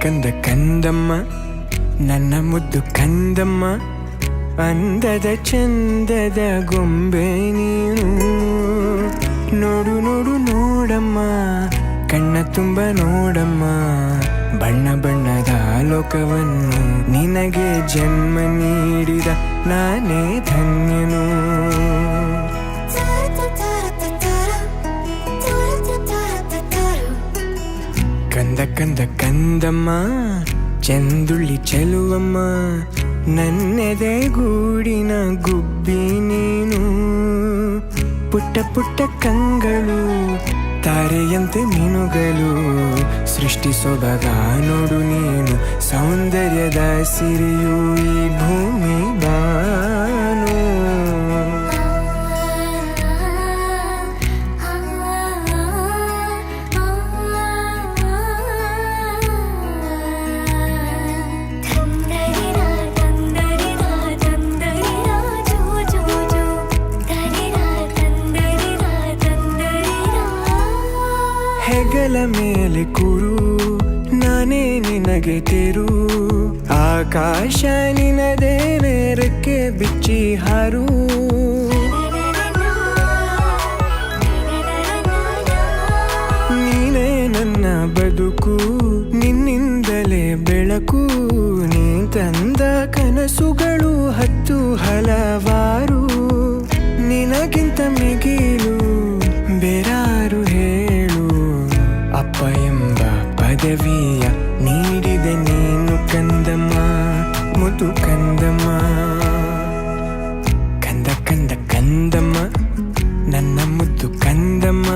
ಕಂದ ಕಂದಮ್ಮ ನನ್ನ ಮುದ್ದು ಕಂದಮ್ಮ, ಅಂದದ ಚಂದದ ಗೊಂಬೆ ನೀನು. ನೋಡು ನೋಡು ನೋಡಮ್ಮ, ಕಣ್ಣ ತುಂಬ ನೋಡಮ್ಮ, ಬಣ್ಣ ಬಣ್ಣದ ಲೋಕವನ್ನು ನಿನಗೆ ಜನ್ಮ ನೀಡಿದ ನಾನೇ ಧನ್ಯನು. ಕಂದ ಕಂದ ಕಂದಮ್ಮ ಚಂದುಳ್ಳಿ ಚೆಲುವಮ್ಮ, ನನ್ನೆದೆ ಗೂಡಿನ ಗುಬ್ಬಿ ನೀನು. ಪುಟ್ಟ ಪುಟ್ಟ ಕಂಗಳು ತಾರೆಯಂತೆ ಮೀನುಗಳು, ಸೃಷ್ಟಿ ಸೊಬಗ ನೋಡು ನೀನು, ಸೌಂದರ್ಯದ ಸಿರಿಯು ಈ ಭೂಮಿ ಬಾನು. ಹೆಗಲ ಮೇಲೆ ಕೂರು, ನಾನೇ ನಿನಗೆ ತೆರು, ಆಕಾಶ ನಿನದೇ ರೆಕ್ಕೆ ಬಿಚ್ಚಿ ಹಾರು. ನೀನೇ ನನ್ನ ಬದುಕು, ನಿನ್ನಿಂದಲೇ ಬೆಳಕು, ನೀ ತಂದ ಕನಸುಗಳು ಹತ್ತು ಹಲವಾರು. ನಿನಗಿಂತ ಮಿಗಿಲು ಬೇರಾರು ಹೇಳು, ಅಪ್ಪ ಎಂಬ ಪದವಿಯ ನೀಡಿದೆ ನೀನು ಕಂದಮ್ಮ, ಮುದು ಕಂದಮ್ಮ. ಕಂದ ಕಂದ ಕಂದಮ್ಮ ನನ್ನ ಮುದ್ದು ಕಂದಮ್ಮ,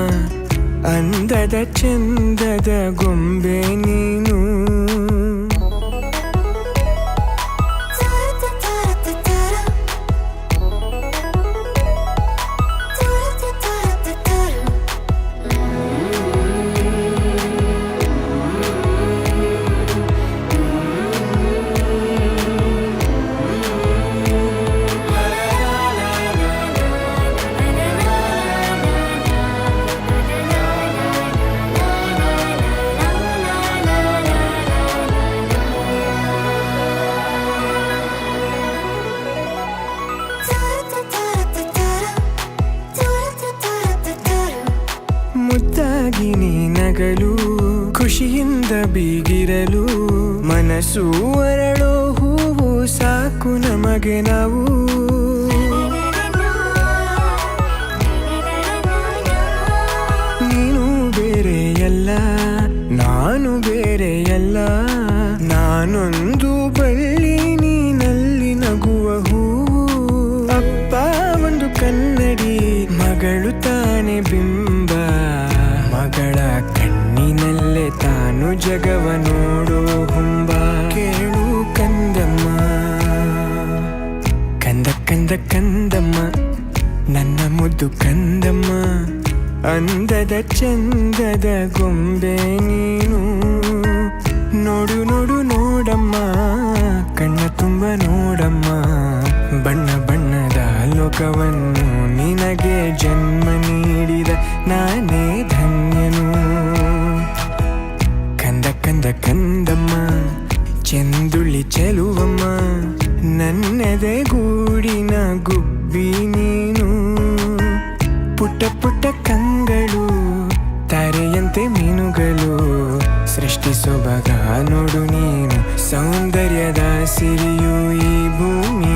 ಅಂದದ ಚಂದದ ಗೊಂಬೆ ನೀನು. ಮುದ್ದಾಗಿ ನೀ ನಗಲು, ಖುಷಿಯಿಂದ ಬೀಗಿರಲು, ಮನಸ್ಸು ಅರಳೋ ಹೂವು ಸಾಕು ನಮಗೆ ನಾವು. ನೀನು ಬೇರೆಯಲ್ಲ, ನಾನು ಬೇರೆಯಲ್ಲ, ನಾನೊಂದು ಬಳ್ಳಿ ನೀನಲ್ಲಿ ನಗುವ ಹೂವು. ಅಪ್ಪ ಒಂದು ಕನ್ನಡಿ, ಮಗಳು ತಾನೆ ಬಿಂಬ, ಮಗಳ ಕಣ್ಣಿನಲ್ಲೇ ತಾನು ಜಗವ ನೋಡೋ ಹುಂಬ. ಕೇಳು ಕಂದಮ್ಮ, ಕಂದ ಕಂದ ಕಂದಮ್ಮ ನನ್ನ ಮುದ್ದು ಕಂದಮ್ಮ, ಅಂದದ ಚಂದದ ಗೊಂಬೆ ನೀನು. ನೋಡು ನೋಡು ನೋಡಮ್ಮ, ಕಣ್ಣ ತುಂಬ ನೋಡಮ್ಮ, ಬಣ್ಣ ಬಣ್ಣದ ಲೋಕವನ್ನು ನಿನಗೆ ಜನ್ಮ ನೀಡಿದ ನಾನೇ ಧನ್ಯನು. ಕಂದ ಕಂದ ಕಂದಮ್ಮ ಚೆಂದುಳ್ಳಿ ಚೆಲುವಮ್ಮ, ನನ್ನೆದೆ ಗೂಡಿನ ಗುಬ್ಬಿ ನೀನು. ಪುಟ್ಟ ಪುಟ್ಟ ಕಂಗಳು ತಾರೆಯಂತೆ ಮೀನುಗಳು, ಸೃಷ್ಟಿ ಸೊಬಗ ನೋಡು ನೀನು, ಸೌಂದರ್ಯದ ಸಿರಿಯು ಈ ಭೂಮಿ